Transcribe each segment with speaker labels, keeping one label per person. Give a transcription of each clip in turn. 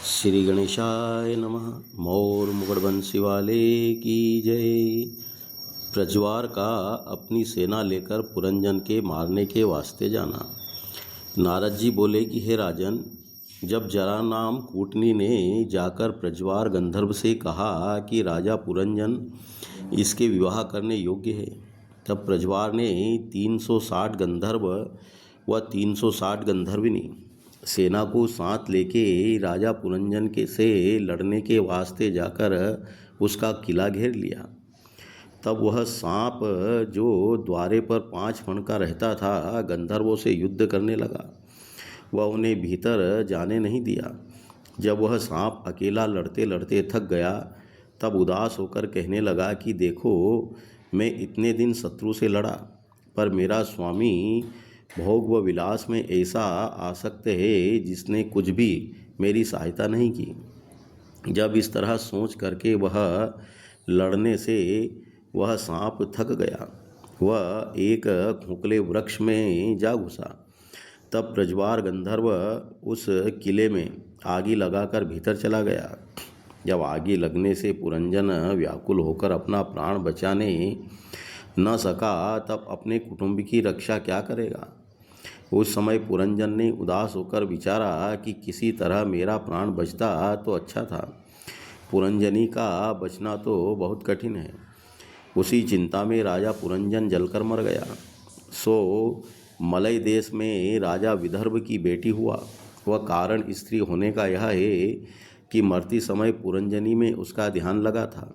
Speaker 1: श्री गणेशाय नमः। मोर मुकुटबंसी वाले की जय। प्रज्वार का अपनी सेना लेकर पुरंजन के मारने के वास्ते जाना। नारद जी बोले कि हे राजन, जब जरा नाम कूटनी ने जाकर प्रज्वार गंधर्व से कहा कि राजा पुरंजन इसके विवाह करने योग्य है, तब प्रज्वार ने 360 गंधर्व व 360 गंधर्विनी सेना को साथ लेके राजा पुरंजन के से लड़ने के वास्ते जाकर उसका किला घेर लिया। तब वह सांप जो द्वारे पर 5 फण का रहता था, गंधर्वों से युद्ध करने लगा। वह उन्हें भीतर जाने नहीं दिया। जब वह सांप अकेला लड़ते लड़ते थक गया, तब उदास होकर कहने लगा कि देखो, मैं इतने दिन शत्रु से लड़ा, पर मेरा स्वामी भोग व विलास में ऐसा आसक्त है जिसने कुछ भी मेरी सहायता नहीं की। जब इस तरह सोच करके वह लड़ने से वह सांप थक गया, वह एक खोखले वृक्ष में जा घुसा। तब प्रज्वार गंधर्व उस किले में आगी लगाकर भीतर चला गया। जब आगी लगने से पुरंजन व्याकुल होकर अपना प्राण बचाने न सका, तब अपने कुटुंब की रक्षा क्या करेगा। उस समय पुरंजन ने उदास होकर विचारा कि किसी तरह मेरा प्राण बचता तो अच्छा था। पुरंजनी का बचना तो बहुत कठिन है। उसी चिंता में राजा पुरंजन जलकर मर गया। सो मलय देश में राजा विदर्भ की बेटी हुआ। वह कारण स्त्री होने का यह है कि मरती समय पुरंजनी में उसका ध्यान लगा था,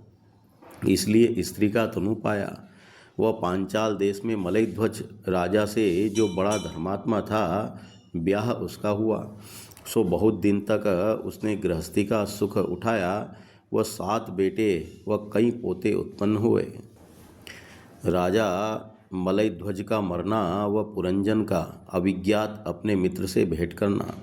Speaker 1: इसलिए स्त्री का तनु पाया। वह पांचाल देश में मलयध्वज राजा से, जो बड़ा धर्मात्मा था, ब्याह उसका हुआ। सो बहुत दिन तक उसने गृहस्थी का सुख उठाया। वह 7 बेटे व कई पोते उत्पन्न हुए। राजा मलयध्वज का मरना व पुरंजन का अविज्ञात अपने मित्र से भेंट करना।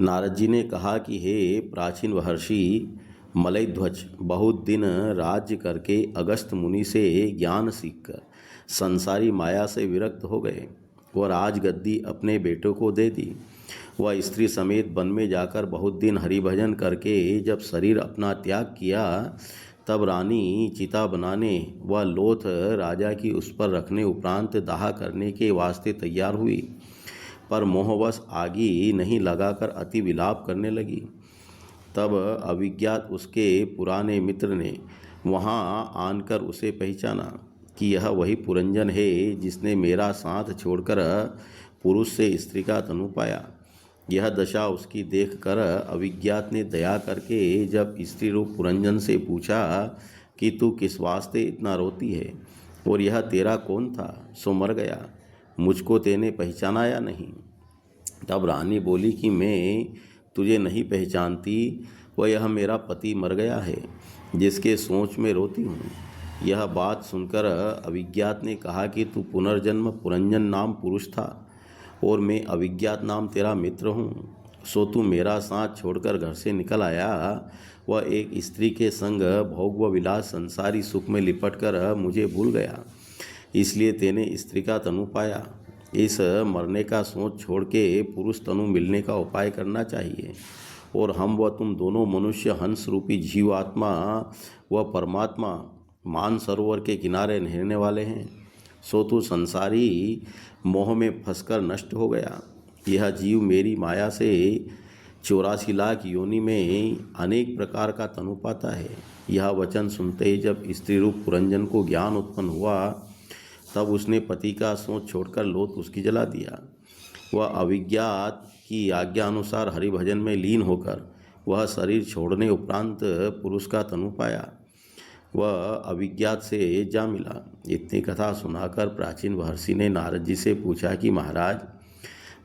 Speaker 1: नारद जी ने कहा कि हे प्राचीन महर्षि मलयध्वज बहुत दिन राज्य करके अगस्त मुनि से ज्ञान सीखकर संसारी माया से विरक्त हो गए। वह राजगद्दी अपने बेटों को दे दी। वह स्त्री समेत वन में जाकर बहुत दिन हरिभजन करके जब शरीर अपना त्याग किया, तब रानी चिता बनाने व लोथ राजा की उस पर रखने उपरांत दाह करने के वास्ते तैयार हुई, पर मोहवश आगी नहीं लगाकर अति विलाप करने लगी। तब अविज्ञात उसके पुराने मित्र ने वहाँ आनकर उसे पहचाना कि यह वही पुरंजन है जिसने मेरा साथ छोड़कर पुरुष से स्त्री का तनु पाया। यह दशा उसकी देखकर अविज्ञात ने दया करके जब स्त्री रूप पुरंजन से पूछा कि तू किस वास्ते इतना रोती है और यह तेरा कौन था, सो मर गया, मुझको तेने पहचाना या नहीं। तब रानी बोली कि मैं तुझे नहीं पहचानती, वह यह मेरा पति मर गया है जिसके सोच में रोती हूँ। यह बात सुनकर अविज्ञात ने कहा कि तू पुनर्जन्म पुरंजन नाम पुरुष था और मैं अविज्ञात नाम तेरा मित्र हूँ। सो तू मेरा साथ छोड़कर घर से निकल आया। वह एक स्त्री के संग भोग व विलास संसारी सुख में लिपटकर मुझे भूल गया, इसलिए तेने स्त्री का तनु पाया। इस मरने का सोच छोड़ के पुरुष तनु मिलने का उपाय करना चाहिए, और हम व तुम दोनों मनुष्य हंस रूपी जीवात्मा व परमात्मा मान सरोवर के किनारे नहरने वाले हैं। सो तू संसारी मोह में फंसकर नष्ट हो गया। यह जीव मेरी माया से 84 लाख योनि में अनेक प्रकार का तनु पाता है। यह वचन सुनते ही जब स्त्री रूप पुरंजन को ज्ञान उत्पन्न हुआ, तब उसने पति का सोच छोड़कर लोथ उसकी जला दिया। वह अविज्ञात की आज्ञा अनुसार हरिभजन में लीन होकर वह शरीर छोड़ने उपरांत पुरुष का तनु पाया। वह अविज्ञात से जा मिला। इतनी कथा सुनाकर प्राचीन महर्षि ने नारद जी से पूछा कि महाराज,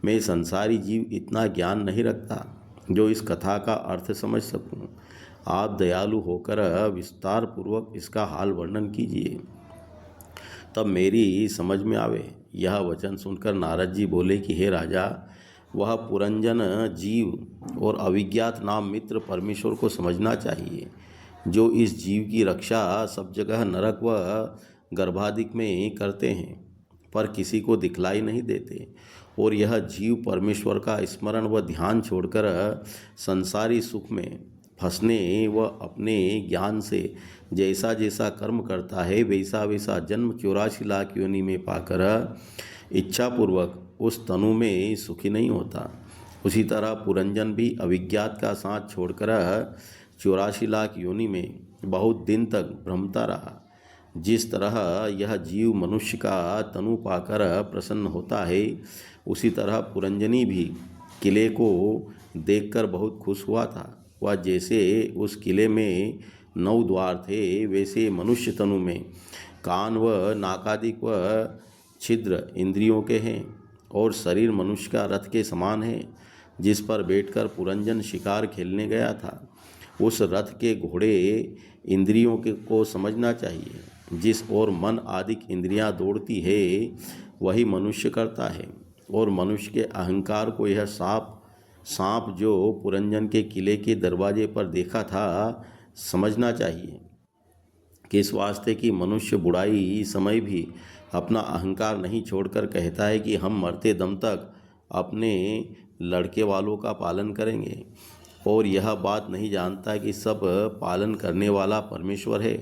Speaker 1: मैं संसारी जीव इतना ज्ञान नहीं रखता जो इस कथा का अर्थ समझ सकूं। आप दयालु होकर विस्तार पूर्वक इसका हाल वर्णन कीजिए, तब मेरी समझ में आवे। यह वचन सुनकर नारद जी बोले कि हे राजा, वह पुरंजन जीव और अविज्ञात नाम मित्र परमेश्वर को समझना चाहिए, जो इस जीव की रक्षा सब जगह नरक व गर्भादिक में करते हैं, पर किसी को दिखलाई नहीं देते, और यह जीव परमेश्वर का स्मरण व ध्यान छोड़कर संसारी सुख में फंसने व अपने ज्ञान से जैसा जैसा कर्म करता है वैसा वैसा जन्म 84 लाख योनि में पाकर इच्छापूर्वक उस तनु में सुखी नहीं होता। उसी तरह पुरंजन भी अविज्ञात का साथ छोड़कर 84 लाख योनि में बहुत दिन तक भ्रमता रहा। जिस तरह यह जीव मनुष्य का तनु पाकर प्रसन्न होता है, उसी तरह पुरंजनी भी किले को देखकर बहुत खुश हुआ था। वह जैसे उस किले में 9 द्वार थे, वैसे मनुष्य तनु में कान व नाकादिक व छिद्र इंद्रियों के हैं और शरीर मनुष्य का रथ के समान है, जिस पर बैठकर पुरंजन शिकार खेलने गया था। उस रथ के घोड़े इंद्रियों को समझना चाहिए। जिस ओर मन आदि इंद्रियां दौड़ती है वही मनुष्य करता है, और मनुष्य के अहंकार को यह सांप जो पुरंजन के किले के दरवाजे पर देखा था समझना चाहिए। किस वास्ते कि मनुष्य बुढ़ाई समय भी अपना अहंकार नहीं छोड़कर कहता है कि हम मरते दम तक अपने लड़के वालों का पालन करेंगे, और यह बात नहीं जानता कि सब पालन करने वाला परमेश्वर है।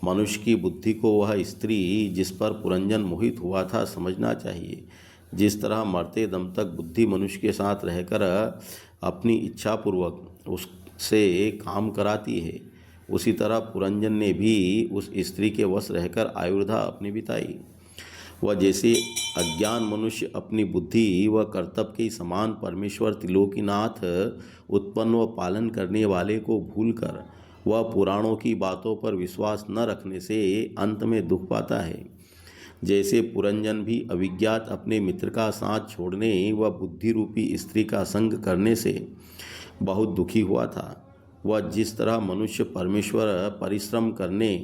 Speaker 1: मनुष्य की बुद्धि को वह स्त्री जिस पर पुरंजन मोहित हुआ था समझना चाहिए। जिस तरह मरते दम तक बुद्धि मनुष्य के साथ रहकर अपनी इच्छापूर्वक उससे काम कराती है, उसी तरह पुरंजन ने भी उस स्त्री के वश रहकर आयुर्धा अपनी बिताई। वह जैसे अज्ञान मनुष्य अपनी बुद्धि व कर्तव्य के समान परमेश्वर त्रिलोकीनाथ उत्पन्न व पालन करने वाले को भूलकर वह पुराणों की बातों पर विश्वास न रखने से अंत में दुख पाता है, जैसे पुरंजन भी अविज्ञात अपने मित्र का साथ छोड़ने व बुद्धि रूपी स्त्री का संग करने से बहुत दुखी हुआ था। वह जिस तरह मनुष्य परमेश्वर परिश्रम करने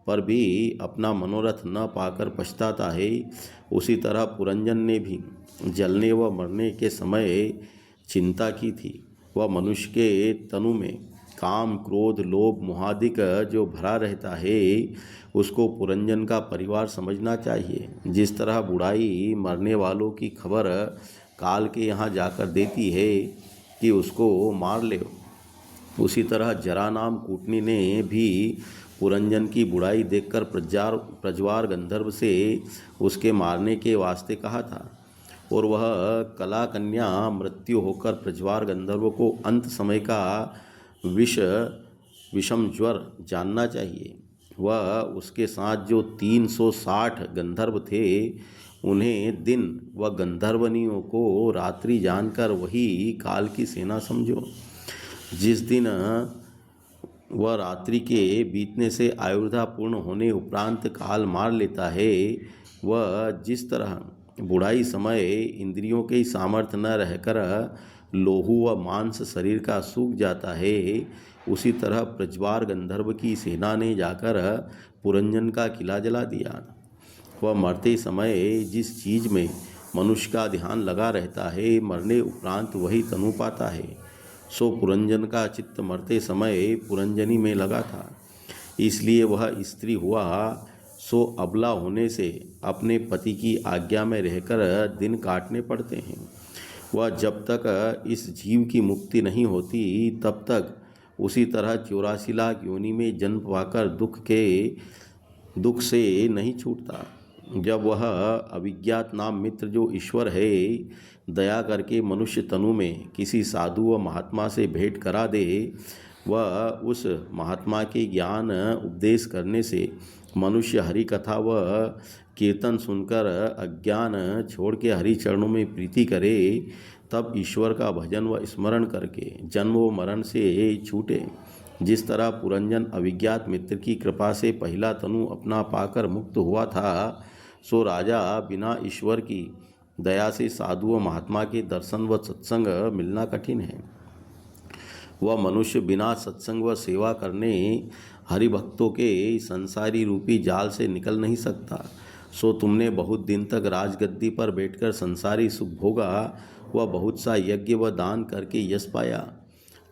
Speaker 1: पर भी अपना मनोरथ न पाकर पछताता है, उसी तरह पुरंजन ने भी जलने व मरने के समय चिंता की थी। वह मनुष्य के तनु में काम, क्रोध, लोभ, मोहादिक जो भरा रहता है, उसको पुरंजन का परिवार समझना चाहिए। जिस तरह बुढ़ाई मरने वालों की खबर काल के यहाँ जाकर देती है कि उसको मार ले, उसी तरह जरा नाम कूटनी ने भी पुरंजन की बुढ़ाई देखकर प्रज्वार गंधर्व से उसके मारने के वास्ते कहा था, और वह कला कन्या मृत्यु होकर प्रज्वार गंधर्व को अंत समय का विषम ज्वर जानना चाहिए। वह उसके साथ जो 360 गंधर्व थे, उन्हें दिन व गंधर्वनियों को रात्रि जानकर वही काल की सेना समझो। जिस दिन वह रात्रि के बीतने से आयुर्धा पूर्ण होने उपरांत काल मार लेता है, वह जिस तरह बुढ़ाई समय इंद्रियों के सामर्थ्य न रहकर लोहू व मांस शरीर का सूख जाता है, उसी तरह प्रज्वार गंधर्व की सेना ने जाकर पुरंजन का किला जला दिया। वह मरते समय जिस चीज़ में मनुष्य का ध्यान लगा रहता है, मरने उपरांत वही तनु पाता है। सो पुरंजन का चित्त मरते समय पुरंजनी में लगा था, इसलिए वह स्त्री हुआ। सो अबला होने से अपने पति की आज्ञा में रहकर दिन काटने पड़ते हैं। वह जब तक इस जीव की मुक्ति नहीं होती तब तक उसी तरह 84 लाख योनि में जन्म पाकर दुख से नहीं छूटता। जब वह अविज्ञात नाम मित्र जो ईश्वर है दया करके मनुष्य तनु में किसी साधु व महात्मा से भेंट करा दे, वह उस महात्मा के ज्ञान उपदेश करने से मनुष्य हरि कथा व कीर्तन सुनकर अज्ञान छोड़ के हरि चरणों में प्रीति करे, तब ईश्वर का भजन व स्मरण करके जन्म व मरण से छूटे। जिस तरह पुरंजन अविज्ञात मित्र की कृपा से पहला तनु अपना पाकर मुक्त हुआ था, सो राजा बिना ईश्वर की दया से साधु व महात्मा के दर्शन व सत्संग मिलना कठिन है। वह मनुष्य बिना सत्संग व सेवा करने हरिभक्तों के संसारी रूपी जाल से निकल नहीं सकता। सो तुमने बहुत दिन तक राजगद्दी पर बैठकर संसारी सुख भोगा व बहुत सा यज्ञ व दान करके यश पाया।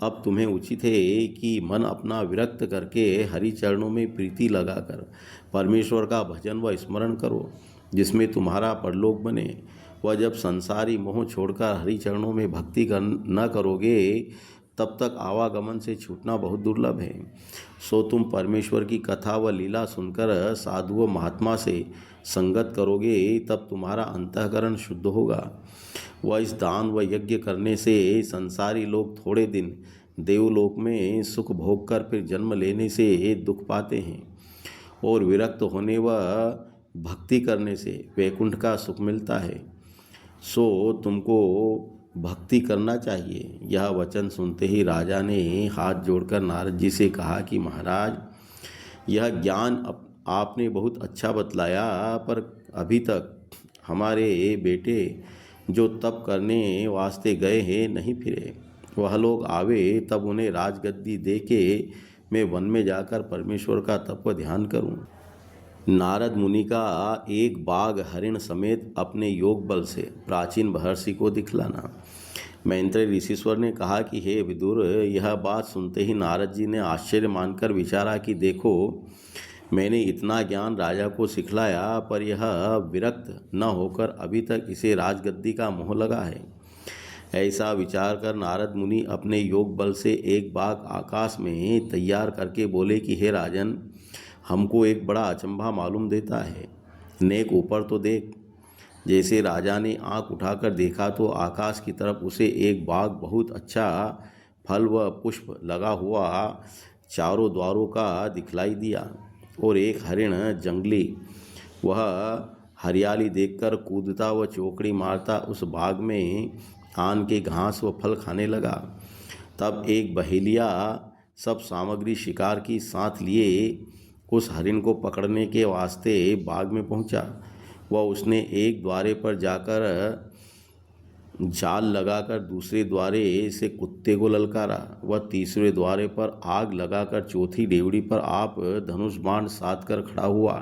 Speaker 1: अब तुम्हें उचित है कि मन अपना विरक्त करके हरि चरणों में प्रीति लगाकर परमेश्वर का भजन व स्मरण करो, जिसमें तुम्हारा परलोक बने। वह जब संसारी मोह छोड़कर हरि चरणों में भक्ति न करोगे तब तक आवागमन से छूटना बहुत दुर्लभ है। सो तुम परमेश्वर की कथा व लीला सुनकर साधु व महात्मा से संगत करोगे तब तुम्हारा अंतःकरण शुद्ध होगा। वह इस दान व यज्ञ करने से संसारी लोग थोड़े दिन देवलोक में सुख भोग कर फिर जन्म लेने से दुख पाते हैं और विरक्त होने व भक्ति करने से वैकुंठ का सुख मिलता है। सो तुमको भक्ति करना चाहिए। यह वचन सुनते ही राजा ने हाथ जोड़कर नारद जी से कहा कि महाराज, यह ज्ञान आपने बहुत अच्छा बतलाया, पर अभी तक हमारे बेटे जो तप करने वास्ते गए हैं नहीं फिरे। वह लोग आवे तब उन्हें राजगद्दी दे के मैं वन में जाकर परमेश्वर का तप ध्यान करूं। नारद मुनि का एक बाघ हरिण समेत अपने योग बल से प्राचीन महर्षि को दिखलाना। मैत्रेय ऋषिश्वर ने कहा कि हे विदुर, यह बात सुनते ही नारद जी ने आश्चर्य मानकर विचारा कि देखो, मैंने इतना ज्ञान राजा को सिखलाया पर यह विरक्त न होकर अभी तक इसे राजगद्दी का मोह लगा है। ऐसा विचार कर नारद मुनि अपने योग बल से एक बाघ आकाश में तैयार करके बोले कि हे राजन, हमको एक बड़ा अचंभा मालूम देता है। नेक ऊपर तो देख। जैसे राजा ने आंख उठाकर देखा तो आकाश की तरफ उसे एक बाग बहुत अच्छा फल व पुष्प लगा हुआ चारों द्वारों का दिखलाई दिया और एक हरिण जंगली वह हरियाली देखकर कूदता व चौकड़ी मारता उस बाग में आन के घास व फल खाने लगा। तब एक बहेलिया सब सामग्री शिकार की साथ लिए उस हरिण को पकड़ने के वास्ते बाग में पहुंचा। वह उसने एक द्वारे पर जाकर जाल लगाकर दूसरे द्वारे से कुत्ते को ललकारा। वह तीसरे द्वारे पर आग लगाकर चौथी डेवड़ी पर आप धनुष बाण साध कर खड़ा हुआ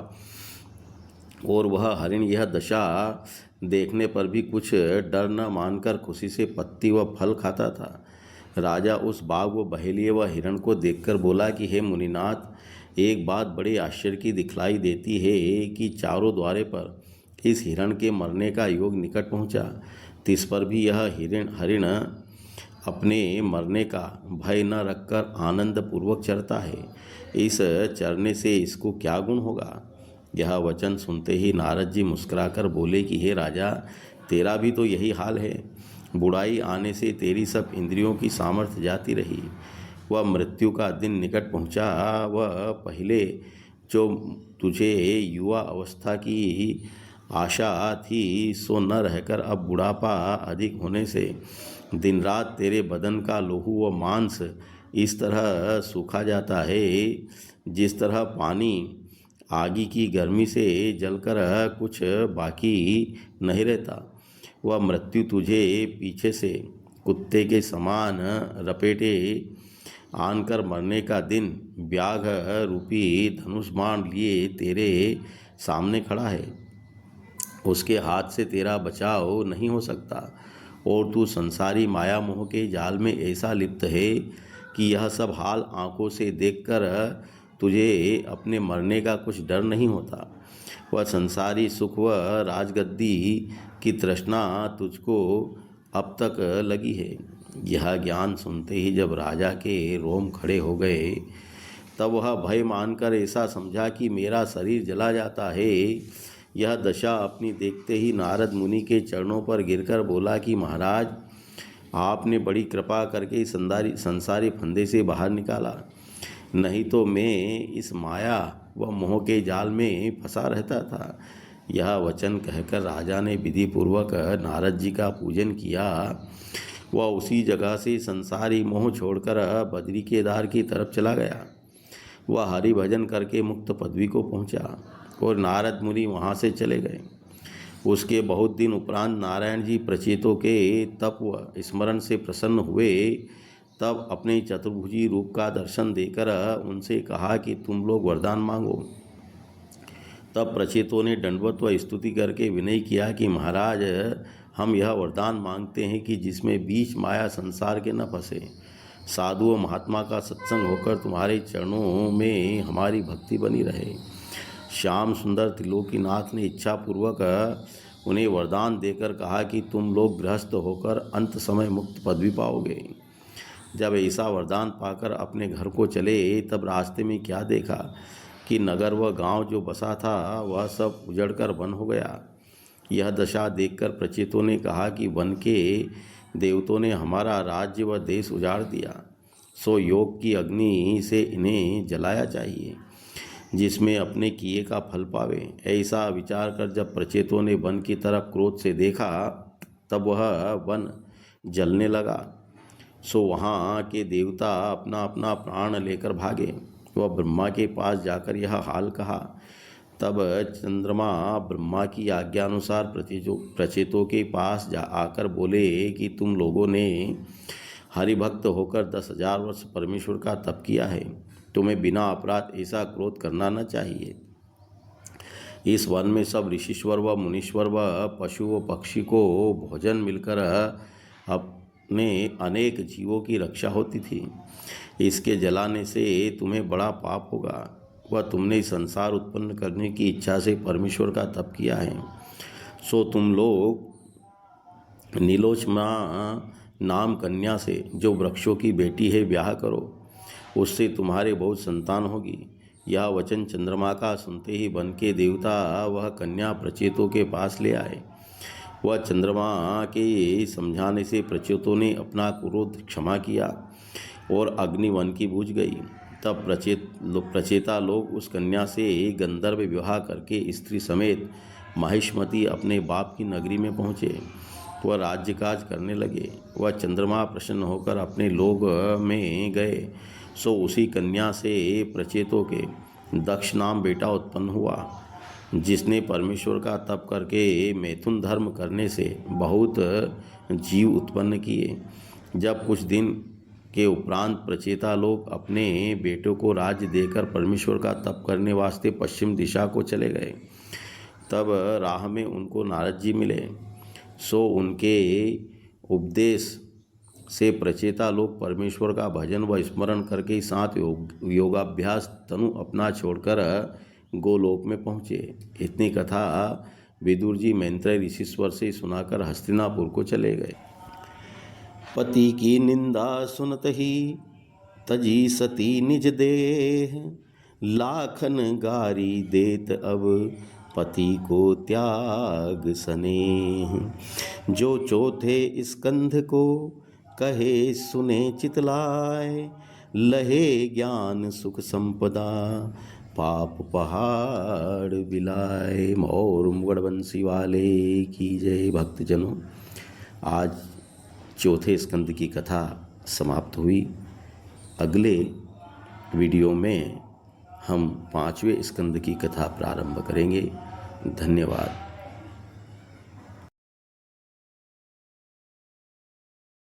Speaker 1: और वह हरिण यह दशा देखने पर भी कुछ डर न मानकर खुशी से पत्ती व फल खाता था। राजा उस बाघ व बहेलिए व हिरण को देखकर बोला कि हे मुनिनाथ, एक बात बड़े आश्चर्य की दिखलाई देती है कि चारों द्वारे पर इस हिरण के मरने का योग निकट पहुंचा, तिस पर भी यह हरिण अपने मरने का भय न रखकर आनंद पूर्वक चरता है। इस चरने से इसको क्या गुण होगा। यह वचन सुनते ही नारद जी मुस्कुराकर बोले कि हे राजा, तेरा भी तो यही हाल है। बुढ़ाई आने से तेरी सब इंद्रियों की सामर्थ्य जाती रही। वह मृत्यु का दिन निकट पहुंचा। वह पहले जो तुझे युवा अवस्था की आशा थी सो न रहकर अब बुढ़ापा अधिक होने से दिन रात तेरे बदन का लोहू व मांस इस तरह सूखा जाता है जिस तरह पानी आगी की गर्मी से जलकर कुछ बाकी नहीं रहता। वह मृत्यु तुझे पीछे से कुत्ते के समान रपेटे आनकर मरने का दिन व्याघ रूपी धनुष बाण लिए तेरे सामने खड़ा है। उसके हाथ से तेरा बचाव नहीं हो सकता और तू संसारी माया मोह के जाल में ऐसा लिप्त है कि यह सब हाल आंखों से देखकर तुझे अपने मरने का कुछ डर नहीं होता। वह संसारी सुख व राजगद्दी की तृष्णा तुझको अब तक लगी है। यह ज्ञान सुनते ही जब राजा के रोम खड़े हो गए तब वह भय मानकर ऐसा समझा कि मेरा शरीर जला जाता है। यह दशा अपनी देखते ही नारद मुनि के चरणों पर गिरकर बोला कि महाराज, आपने बड़ी कृपा करके संसारी फंदे से बाहर निकाला, नहीं तो मैं इस माया व मोह के जाल में फंसा रहता था। यह वचन कहकर राजा ने विधि पूर्वक नारद जी का पूजन किया। वह उसी जगह से संसारी मोह छोड़कर बद्री केदार की तरफ चला गया। वह हरि भजन करके मुक्त पदवी को पहुंचा और नारद मुनि वहां से चले गए। उसके बहुत दिन उपरांत नारायण जी प्रचेतों के तप व स्मरण से प्रसन्न हुए। तब अपने चतुर्भुजी रूप का दर्शन देकर उनसे कहा कि तुम लोग वरदान मांगो। तब प्रचेतों ने दंडवत व स्तुति करके विनय किया कि महाराज, हम यह वरदान मांगते हैं कि जिसमें बीच माया संसार के न फंसे, साधु व महात्मा का सत्संग होकर तुम्हारे चरणों में हमारी भक्ति बनी रहे। श्याम सुंदर त्रिलोकीनाथ ने इच्छापूर्वक उन्हें वरदान देकर कहा कि तुम लोग गृहस्थ होकर अंत समय मुक्त पदवी पाओगे। जब ऐसा वरदान पाकर अपने घर को चले तब रास्ते में क्या देखा कि नगर व गांव जो बसा था वह सब उजड़कर वन हो गया। यह दशा देखकर प्रचेतों ने कहा कि वन के देवतों ने हमारा राज्य व देश उजाड़ दिया, सो योग की अग्नि से इन्हें जलाया चाहिए, जिसमें अपने किए का फल पावे। ऐसा विचार कर जब प्रचेतों ने वन की तरफ क्रोध से देखा तब वह वन जलने लगा। सो वहाँ के देवता अपना अपना प्राण लेकर भागे। वह ब्रह्मा के पास जाकर यह हाल कहा। तब चंद्रमा ब्रह्मा की आज्ञानुसार प्रचेतों के पास आकर बोले कि तुम लोगों ने हरिभक्त होकर 10,000 वर्ष परमेश्वर का तप किया है। तुम्हें बिना अपराध ऐसा क्रोध करना न चाहिए। इस वन में सब ऋषिश्वर व मुनीश्वर व पशु व पक्षी को भोजन मिलकर अपने अनेक जीवों की रक्षा होती थी। इसके जलाने से तुम्हें बड़ा पाप होगा। वह तुमने संसार उत्पन्न करने की इच्छा से परमेश्वर का तप किया है। सो तुम लोग नीलोचना नाम कन्या से, जो वृक्षों की बेटी है, ब्याह करो, उससे तुम्हारे बहुत संतान होगी। यह वचन चंद्रमा का सुनते ही वन के देवता वह कन्या प्रचेतों के पास ले आए। वह चंद्रमा के समझाने से प्रचेतों ने अपना क्रोध क्षमा किया और अग्नि वन की बुझ गई। तब प्रचेता लोग उस कन्या से गंधर्व विवाह करके स्त्री समेत माहिष्मती अपने बाप की नगरी में पहुँचे। वह राज्य काज करने लगे। वह चंद्रमा प्रसन्न होकर अपने लोक में गए। सो उसी कन्या से प्रचेतों के दक्ष नाम बेटा उत्पन्न हुआ, जिसने परमेश्वर का तप करके मैथुन धर्म करने से बहुत जीव उत्पन्न किए। जब कुछ दिन के उपरांत प्रचेता लोग अपने बेटों को राज्य देकर परमेश्वर का तप करने वास्ते पश्चिम दिशा को चले गए। तब राह में उनको नारद जी मिले। सो उनके उपदेश से प्रचेता लोग परमेश्वर का भजन व स्मरण करके साथ योगाभ्यास तनु अपना छोड़कर गोलोक में पहुँचे। इतनी कथा विदुर जी मैत्रेय ऋषिश्वर से सुनाकर हस्तिनापुर को चले गए। पति की निंदा सुनत ही तजी सती निज देह, लाखन गारी देत अब पति को त्याग स्नेह। जो चौथे स्कंध को कहे सुने चितलाय, लहे ज्ञान सुख संपदा पाप पहाड़ बिलाए। और मुगड़बंसी वाले की जय। भक्तजनों, आज चौथे स्कंद की कथा समाप्त हुई। अगले वीडियो में हम 5वें स्कंद की कथा प्रारंभ करेंगे। धन्यवाद।